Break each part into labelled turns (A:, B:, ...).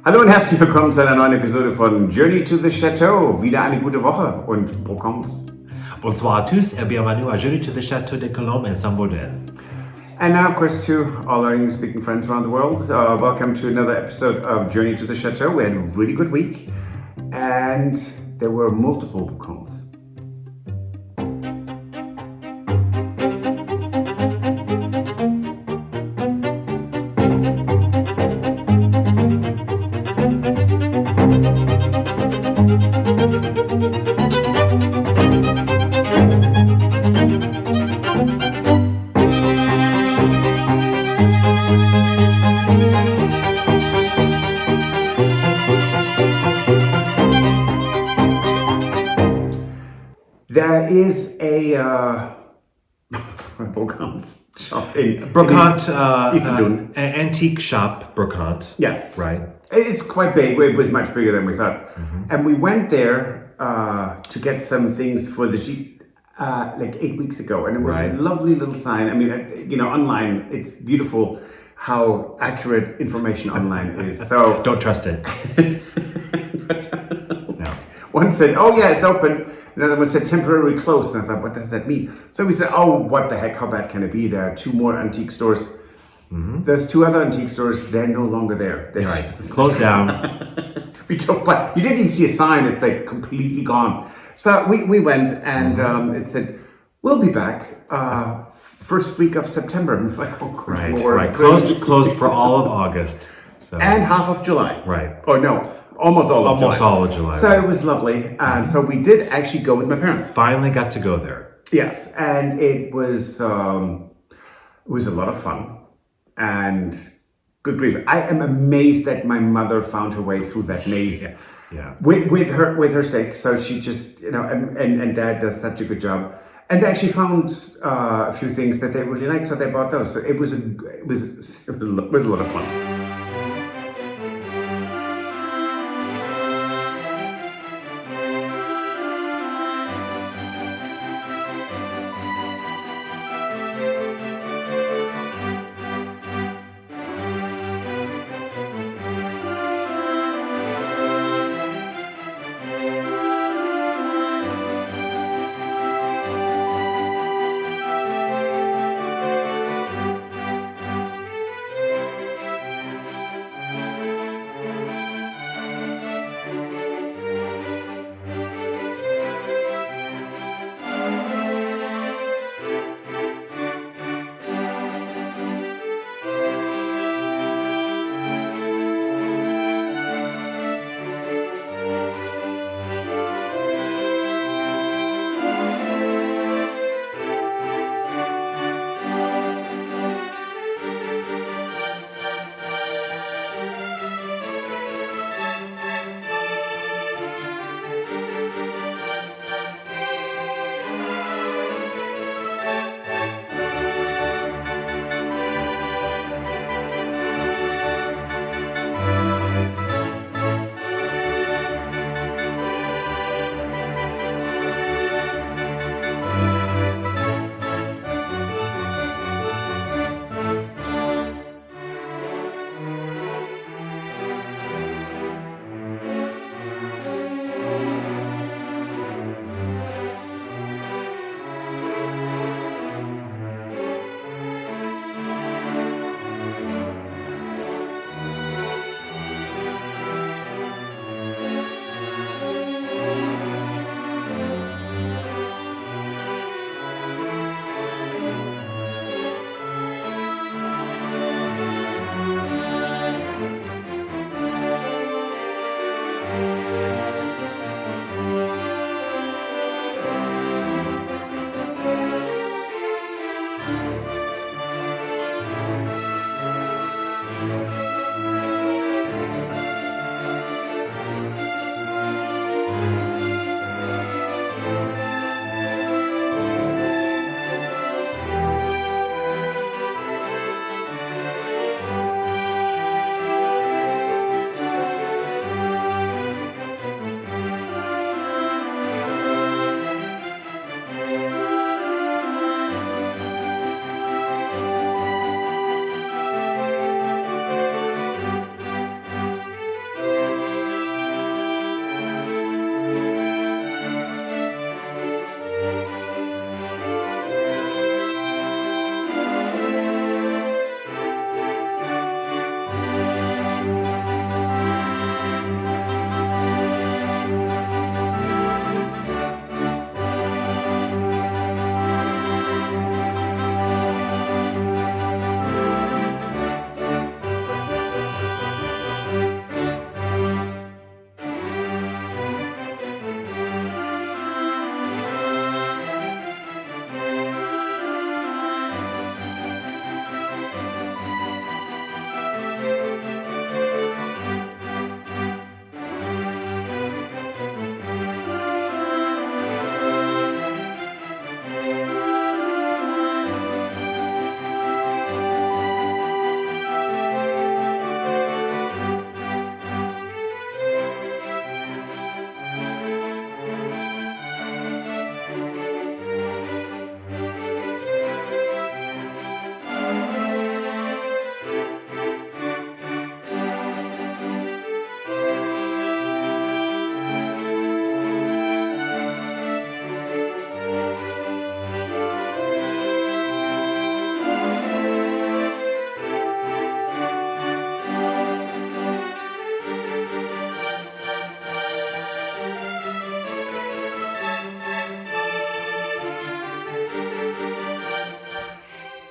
A: Hallo und herzlich willkommen zu einer neuen Episode von Journey to the Chateau. Wieder eine gute Woche und Brocante.
B: Bonsoir à tous et bienvenue à Journey to the Château de Colombe and Saint-Baudin.
A: And now, of course, to all our English-speaking friends around the world, welcome to another episode of Journey to the Chateau. We had a really good week, and there were multiple Brocantes. There is a Brocante shop in
B: Brocante,
A: Issoudun.
B: an antique shop, Brocante.
A: Yes.
B: Right.
A: It's quite big. It was much bigger than we thought. And we went there to get some things for the gîte like 8 weeks ago. And it was a lovely little sign. I mean, you know, online, it's beautiful how accurate information online is. So
B: Don't trust it.
A: one said, oh yeah, it's open. Another one said temporarily closed. And I thought, what does that mean? So we said, oh, what the heck, how bad can it be? There are 2 more antique stores. There's 2 other antique stores. They're no longer there. They're
B: It's closed down.
A: We drove by. You didn't even see a sign. It's like completely gone. So we went and it said, we'll be back first week of September. And we're like, oh, good Lord.
B: Right. Closed for all of August. So.
A: And half of July.
B: Right.
A: Oh, no. Almost all of July.
B: Almost all of July.
A: So it was lovely. And so we did actually go with my parents.
B: Finally got to go there.
A: Yes. And it was a lot of fun. And good grief. I am amazed that my mother found her way through that maze.
B: Yeah.
A: With her steak. So she just, you know, and Dad does such a good job. And they actually found a few things that they really liked, so they bought those. So it was a lot of fun.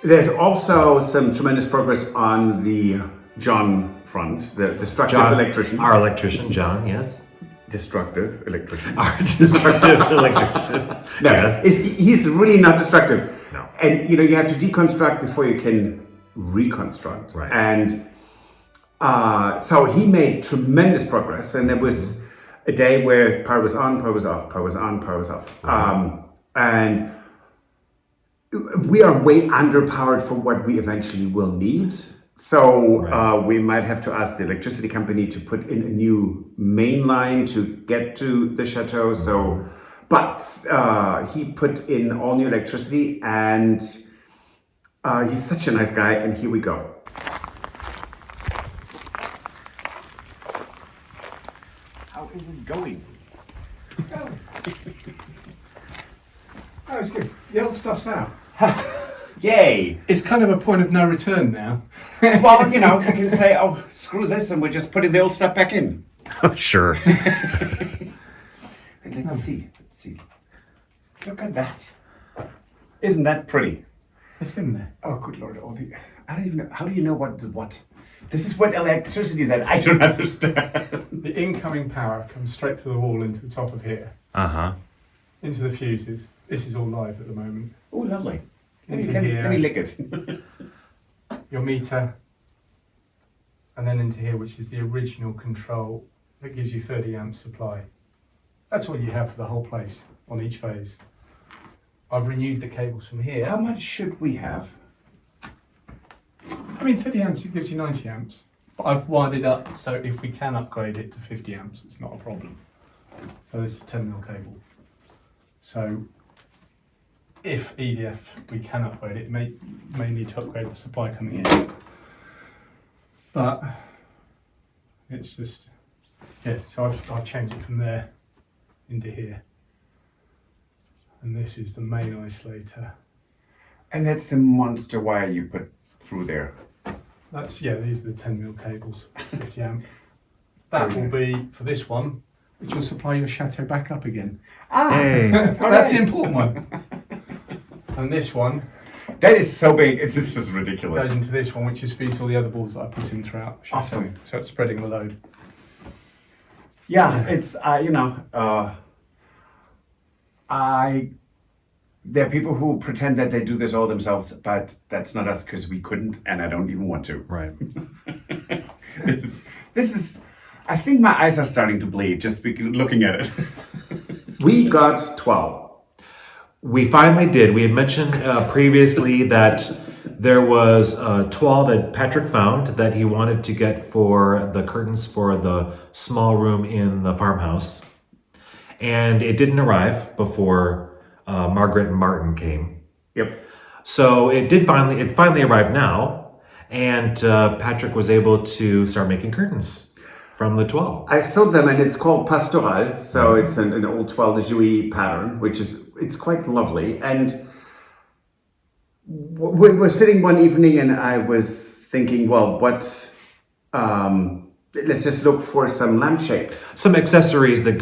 A: There's also some tremendous progress on the John front, the destructive
B: John,
A: electrician.
B: Our electrician, John, yes.
A: Destructive electrician.
B: Our destructive electrician.
A: No,
B: Yes.
A: he's really not destructive.
B: No.
A: And you have to deconstruct before you can reconstruct.
B: Right.
A: And so he made tremendous progress, and there was a day where power was on, power was off, power was on, power was off. And we are way underpowered for what we eventually will need. So we might have to ask the electricity company to put in a new main line to get to the chateau. So, but he put in all new electricity, and he's such a nice guy. And here we go. How is it going?
C: Oh, it's good. The old stuff's out.
A: Yay!
C: It's kind of a point of no return now.
A: Well, I can say, oh, screw this, and we're just putting the old stuff back in.
B: Oh, sure.
A: Let's see. Look at that. Isn't that pretty?
C: It's in there.
A: Oh, good Lord. I don't even know. How do you know what? This is what electricity that I don't understand.
C: The incoming power comes straight through the wall into the top of here,
B: Uh-huh.
C: into the fuses. This is all live at the moment.
A: Oh, lovely. Let
C: Into
A: me
C: here.
A: lick it.
C: Your meter, and then into here, which is the original control that gives you 30 amp supply. That's what you have for the whole place on each phase. I've renewed the cables from here.
A: How much should we have?
C: I mean, 30 amps, it gives you 90 amps. But I've wired it up, so if we can upgrade it to 50 amps, it's not a problem. So this is a 10mm cable. So if EDF, we can upgrade it, may need to upgrade the supply coming in. But it's just, yeah, so I've changed it from there into here. And this is the main isolator.
A: And that's the monster wire you put through there.
C: That's, yeah, these are the 10mm cables, 50 amp. That will be for this one, which will supply your Chateau back up again.
B: Hey.
C: That's the important one. And this one
A: That is so big. This is ridiculous.
C: goes into this one, which just feeds all the other balls that I put in throughout Chateau.
A: Awesome.
C: So it's spreading the load.
A: Yeah, it's there are people who pretend that they do this all themselves, but that's not us because we couldn't, and I don't even want to.
B: Right.
A: This is. I think my eyes are starting to bleed just looking at it. We got 12.
B: We finally did. We had mentioned previously that there was a toile that Patrick found that he wanted to get for the curtains for the small room in the farmhouse. And it didn't arrive before Margaret and Martin came.
A: Yep.
B: So it finally arrived now, and Patrick was able to start making curtains from the toile.
A: I sewed them, and it's called pastoral, so it's an old Toile de Jouy pattern, it's quite lovely. And we were sitting one evening, and I was thinking, well, let's just look for some lampshades.
B: Some accessories that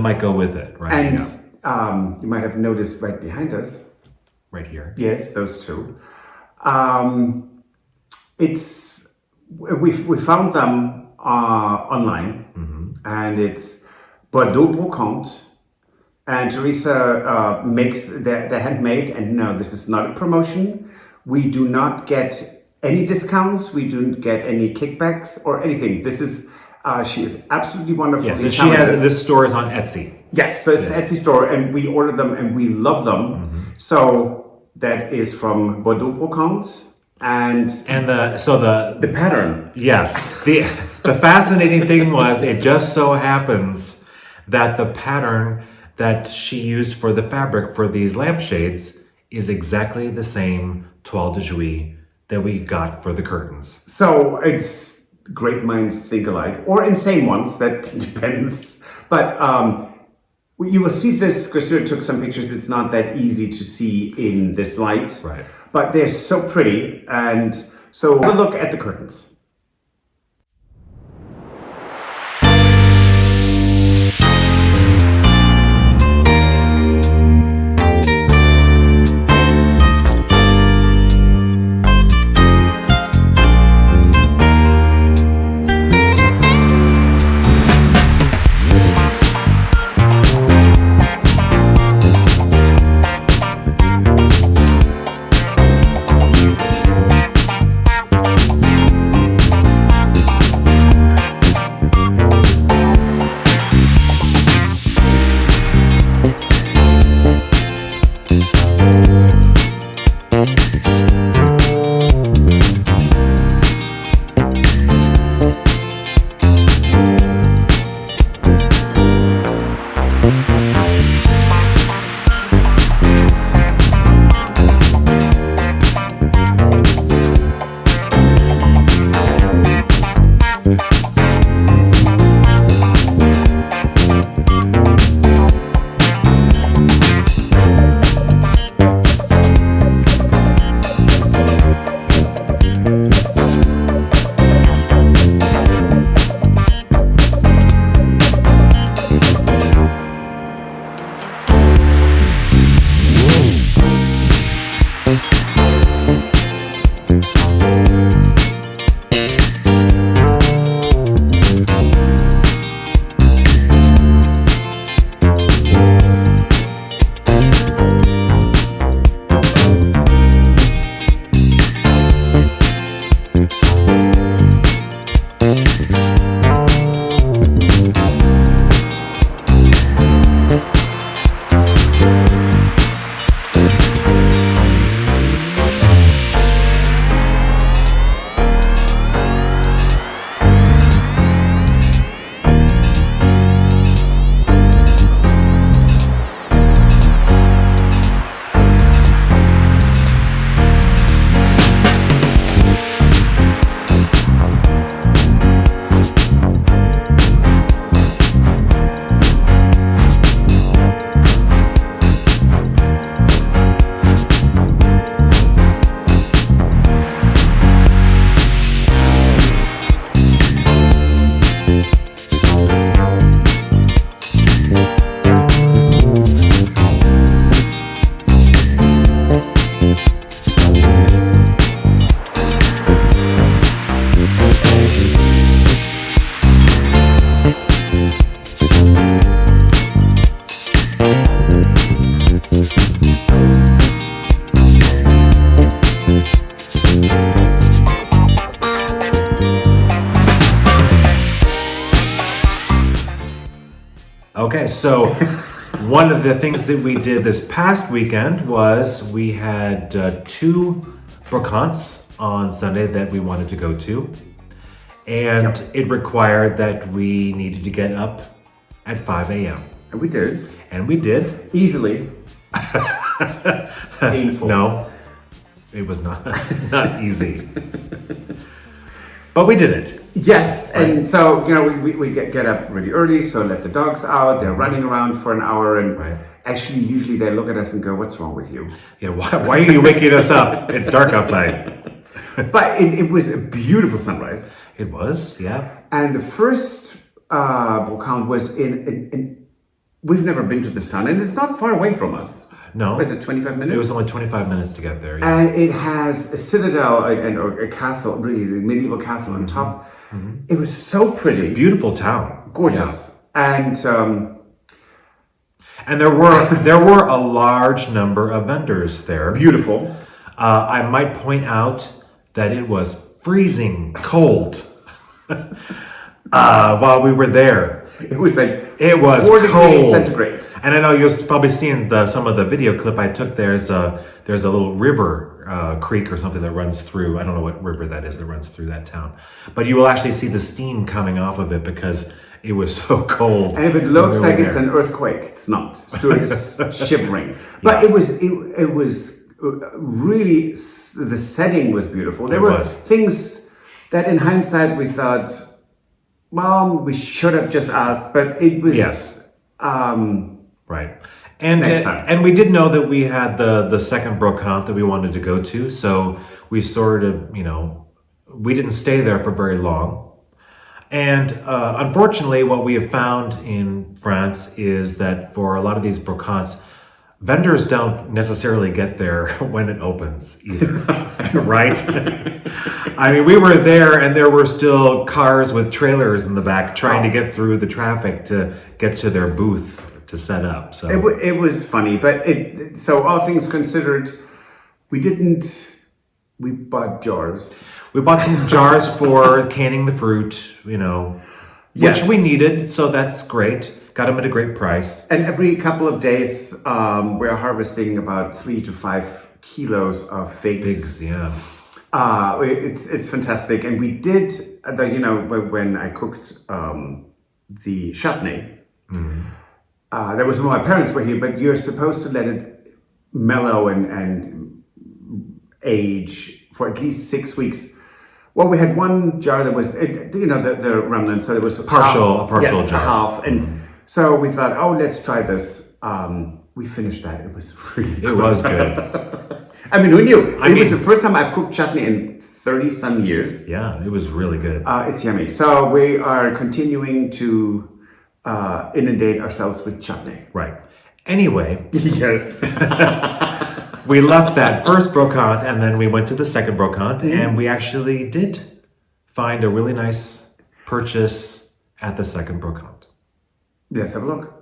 B: might go with it, right?
A: And
B: Yeah.
A: you might have noticed right behind us,
B: Right here.
A: yes, those two. We found them online, and it's Bordeaux Brocante, and Teresa makes they're handmade. And no, this is not a promotion. We do not get any discounts. We don't get any kickbacks or anything. This is she is absolutely wonderful.
B: Yes, and she has this store is on Etsy.
A: Yes, so it's an Etsy store, and we ordered them, and we love them. So that is from Bordeaux Brocante, and
B: the
A: pattern.
B: yes, the fascinating thing was it just so happens that the pattern that she used for the fabric for these lampshades is exactly the same Toile de Jouy that we got for the curtains.
A: So it's great minds think alike, or insane ones. That depends. But you will see this because Stuart took some pictures. It's not that easy to see in this light,
B: Right.
A: But they're so pretty, and so have a look at the curtains.
B: Okay, so one of the things that we did this past weekend was we had 2 brocantes on Sunday that we wanted to go to. And it required that we needed to get up at 5 a.m.
A: And we did.
B: And we did.
A: Easily. Painful.
B: No, it was not, not easy. But we did it.
A: Yes, and so, you know, we get up really early, so let the dogs out, they're running around for an hour, and actually, usually they look at us and go, what's wrong with you?
B: Yeah, why are you waking us up? It's dark outside.
A: But it was a beautiful sunrise.
B: It was, yeah.
A: And the first Brocante was in, we've never been to this town, and it's not far away from us.
B: No.
A: Was it 25 minutes?
B: It was only 25 minutes to get there. Yeah.
A: And it has a citadel or a castle, really, a medieval castle on top. Mm-hmm. It was so pretty.
B: Beautiful town.
A: Gorgeous.
B: Yeah. And there were a large number of vendors there.
A: Beautiful.
B: I might point out that it was freezing cold while we were there.
A: It was like
B: 4
A: degrees centigrade.
B: And I know you're probably seeing some of the video clip I took. There's a little river, creek or something that runs through. I don't know what river that is that runs through that town. But you will actually see the steam coming off of it because it was so cold.
A: And if it looks like it's an earthquake, it's not. Stuart is shivering. But it was really, the setting was beautiful. There were things that in hindsight we thought, well, we should have just asked, but it was...
B: Yes. Right. And
A: next time.
B: And we did know that we had the second brocante that we wanted to go to, so we sort of, we didn't stay there for very long. And unfortunately, what we have found in France is that for a lot of these brocantes, vendors don't necessarily get there when it opens either, right? I mean, we were there and there were still cars with trailers in the back trying to get through the traffic to get to their booth to set up. So
A: it was funny, but so all things considered, we bought jars.
B: We bought some jars for canning the fruit, which we needed, so that's great. Got them at a great price.
A: And every couple of days, we're harvesting about 3 to 5 kilos of figs.
B: Figs, yeah.
A: It's fantastic. And we did, when I cooked the chutney, that was when my parents were here, but you're supposed to let it mellow and age for at least 6 weeks. Well, we had one jar that was, the remnant, so there was a
B: partial jar.
A: Yes, a half. And so we thought, let's try this. We finished that. It was really good.
B: It was good.
A: I mean, who knew? It was the first time I've cooked chutney in 30-some years.
B: Yeah, it was really good.
A: It's yummy. So we are continuing to inundate ourselves with chutney.
B: Right. Anyway.
A: Yes.
B: We left that first brocante and then we went to the second brocante and we actually did find a really nice purchase at the second brocante.
A: Let's have a look.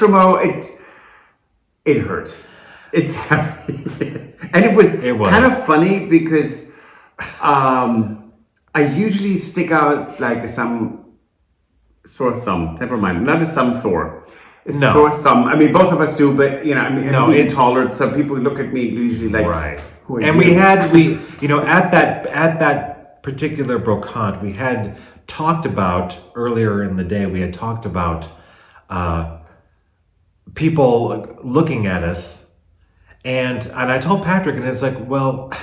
A: Trumeau, it hurt. It's heavy. And it was kind of funny because I usually stick out like some sore thumb. Never mind, not a some Thor. A sore thumb. I mean, both of us do, but you know, I mean, I'm even taller. So people look at me usually like, who are
B: and
A: you?
B: you know, at that particular brocante, we had talked about earlier in the day. We had talked about people looking at us, and I told Patrick, and it's like, well,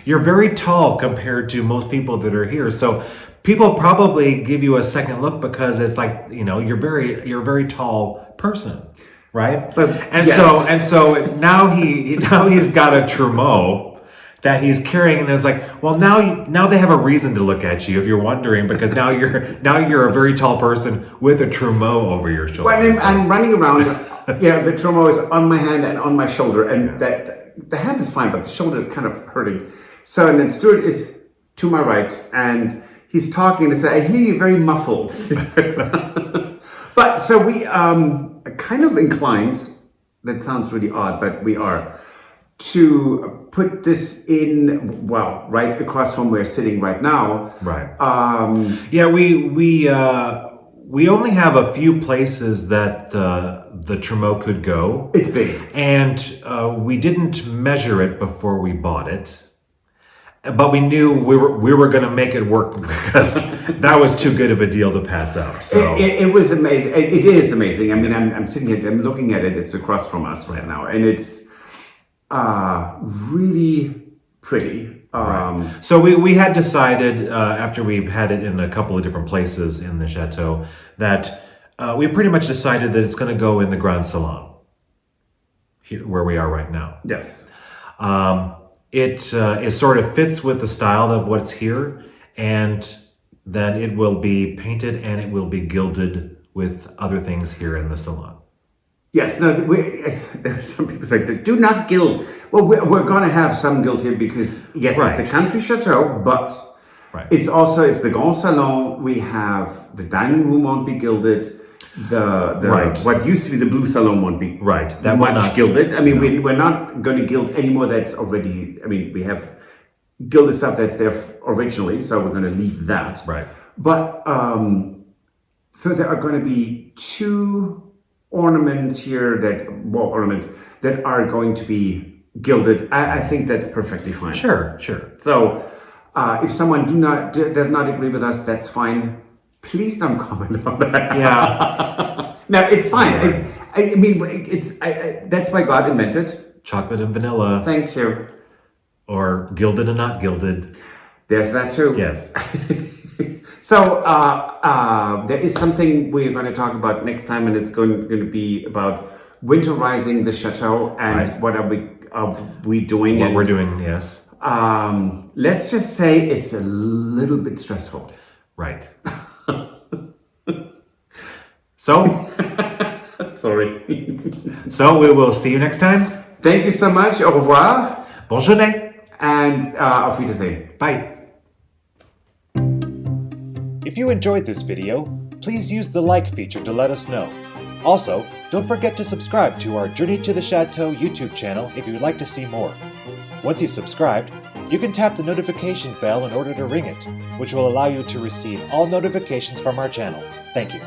B: you're very tall compared to most people that are here, so people probably give you a second look because it's like, you know, you're a very tall person, right? So now he's got a Trumeau that he's carrying, and it's like, well, now they have a reason to look at you if you're wondering, because now you're a very tall person with a Trumeau over your shoulder.
A: Well, I'm running around. Yeah, the Trumeau is on my hand and on my shoulder, and that the hand is fine, but the shoulder is kind of hurting. So, and then Stuart is to my right, and he's talking to say, I hear you very muffled. But so we kind of inclined, that sounds really odd, but we are, to put this in, well, right across from where we're sitting right now.
B: Right. Yeah, we only have a few places that the Trumeau could go.
A: It's big.
B: And we didn't measure it before we bought it. But we knew we were going to make it work because that was too good of a deal to pass up. So
A: it was amazing. It is amazing. I mean, I'm sitting here, I'm looking at it. It's across from us right now, and it's really pretty.
B: Right. So we had decided after we've had it in a couple of different places in the chateau that we pretty much decided that it's going to go in the Grand Salon, here, where we are right now.
A: Yes.
B: It sort of fits with the style of what's here, and then it will be painted and it will be gilded with other things here in the salon.
A: Yes, no, there are some people say, do not gild. Well, we're going to have some gild here because, yes,
B: Right.
A: it's a country chateau, but
B: Right.
A: it's the Grand Salon. We have the dining room won't be gilded.
B: Right.
A: What used to be the blue salon won't be
B: That
A: much
B: will not
A: gilded. I mean, we're not going to gild anymore. That's already, I mean, we have gilded stuff that's there originally, so we're going to leave that.
B: Right.
A: But, so there are going to be two ornaments here that are going to be gilded. I think that's perfectly fine.
B: Sure.
A: So if someone does not agree with us, that's fine. Please don't comment on that.
B: Yeah.
A: No, it's fine.
B: Right.
A: I mean, that's why God invented.
B: Chocolate and vanilla,
A: Thank you.
B: or gilded and not gilded.
A: There's that too.
B: Yes.
A: So there is something we're going to talk about next time, and it's going to be about winterizing the chateau and
B: Right.
A: what are we doing?
B: What
A: and,
B: we're doing, yes.
A: let's just say it's a little bit stressful.
B: Right. So,
A: Sorry.
B: so we will see you next time.
A: Thank you so much. Au revoir.
B: Bonne journée.
A: And auf Wiedersehen.
B: Bye.
D: If you enjoyed this video, please use the like feature to let us know. Also, don't forget to subscribe to our Journey to the Chateau YouTube channel if you would like to see more. Once you've subscribed, you can tap the notification bell in order to ring it, which will allow you to receive all notifications from our channel. Thank you.